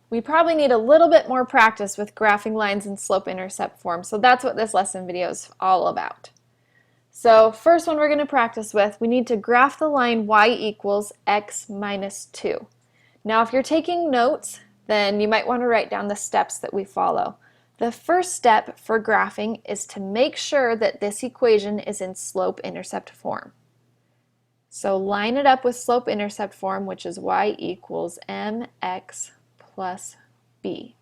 we probably need a little bit more practice with graphing lines in slope-intercept form, so that's what this lesson video is all about. So first one we're going to practice with, we need to graph the line y equals x minus 2. Now if you're taking notes, then you might want to write down the steps that we follow. The first step for graphing is to make sure that this equation is in slope-intercept form. So line it up with slope-intercept form, which is y equals mx plus b.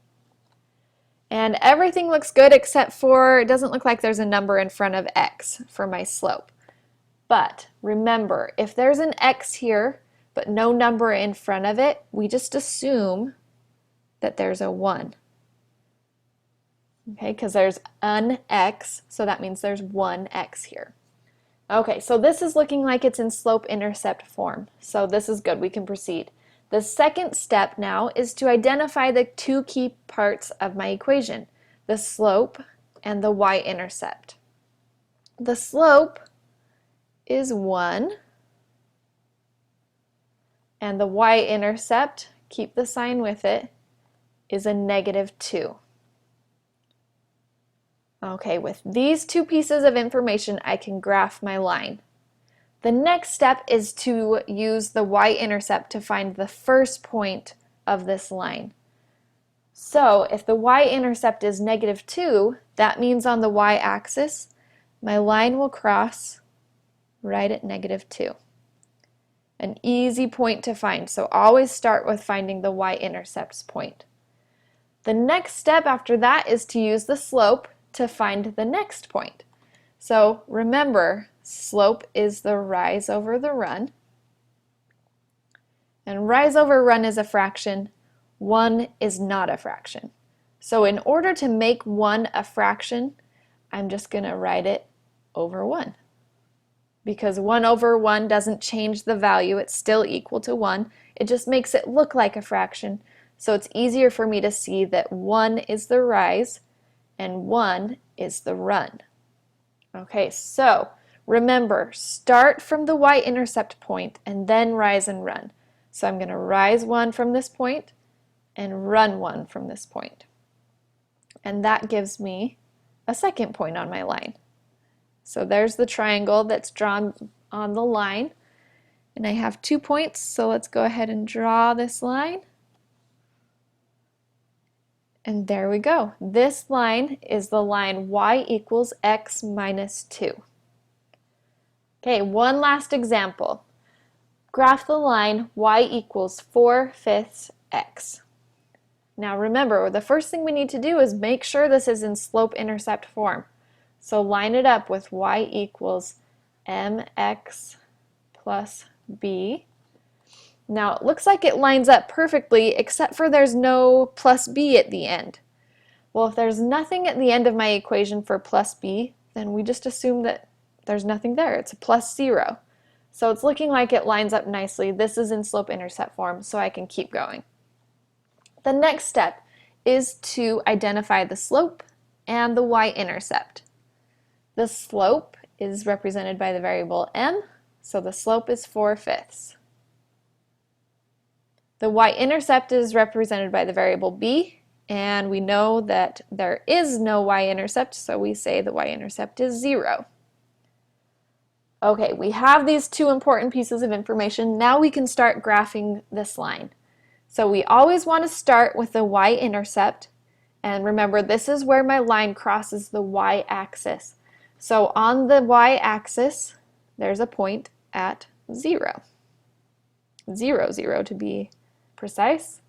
And everything looks good except for it doesn't look like there's a number in front of x for my slope. But remember, if there's an x here but no number in front of it, we just assume that there's a 1. Okay, because there's an x, so that means there's one x here. Okay, so this is looking like it's in slope-intercept form, so this is good, we can proceed. The second step now is to identify the two key parts of my equation, the slope and the y-intercept. The slope is 1, and the y-intercept, keep the sign with it, is a negative 2. Okay, with these two pieces of information, I can graph my line. The next step is to use the y-intercept to find the first point of this line. So if the y-intercept is negative 2, that means on the y-axis, my line will cross right at negative 2. An easy point to find, so always start with finding the y-intercept point. The next step after that is to use the slope to find the next point. So remember, slope is the rise over the run, and rise over run is a fraction, 1 is not a fraction. So in order to make 1 a fraction, I'm just going to write it over 1. Because 1 over 1 doesn't change the value, it's still equal to 1, it just makes it look like a fraction, so it's easier for me to see that 1 is the rise and 1 is the run. Okay, so remember, start from the y-intercept point and then rise and run. So I'm going to rise 1 from this point and run 1 from this point. And that gives me a second point on my line. So there's the triangle that's drawn on the line. And I have 2 points, so let's go ahead and draw this line. And there we go. This line is the line y equals x minus 2. Okay, one last example. Graph the line y equals 4/5 x. Now remember, the first thing we need to do is make sure this is in slope-intercept form. So line it up with y equals mx plus b. Now it looks like it lines up perfectly except for there's no plus b at the end. Well, if there's nothing at the end of my equation for plus b, then we just assume that there's nothing there. It's a plus 0. So it's looking like it lines up nicely. This is in slope-intercept form, so I can keep going. The next step is to identify the slope and the y-intercept. The slope is represented by the variable m, so the slope is 4/5. The y-intercept is represented by the variable b, and we know that there is no y-intercept, so we say the y-intercept is 0. Okay, we have these two important pieces of information. Now we can start graphing this line. So we always want to start with the y-intercept, and remember this is where my line crosses the y-axis. So on the y-axis, there's a point at 0. 0, 0 to be precise.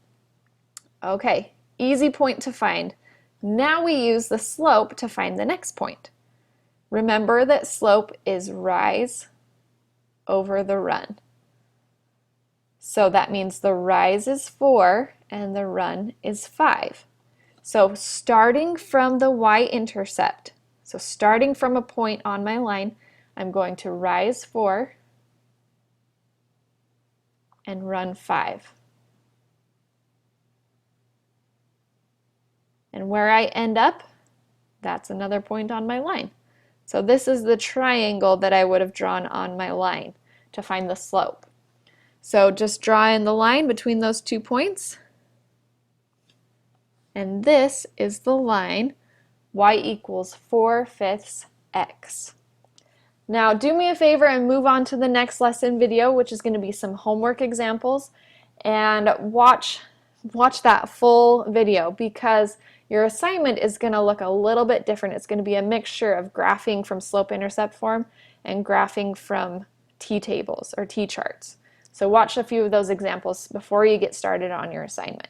Okay, easy point to find. Now we use the slope to find the next point. Remember that slope is rise over the run. So that means the rise is 4 and the run is 5. So starting from the y-intercept, so starting from a point on my line, I'm going to rise 4 and run 5. And where I end up, that's another point on my line. So this is the triangle that I would have drawn on my line to find the slope. So just draw in the line between those 2 points. And this is the line y equals 4/5 x. Now do me a favor and move on to the next lesson video, which is going to be some homework examples, and watch that full video because your assignment is going to look a little bit different. It's going to be a mixture of graphing from slope-intercept form and graphing from t-tables or t-charts. So watch a few of those examples before you get started on your assignment.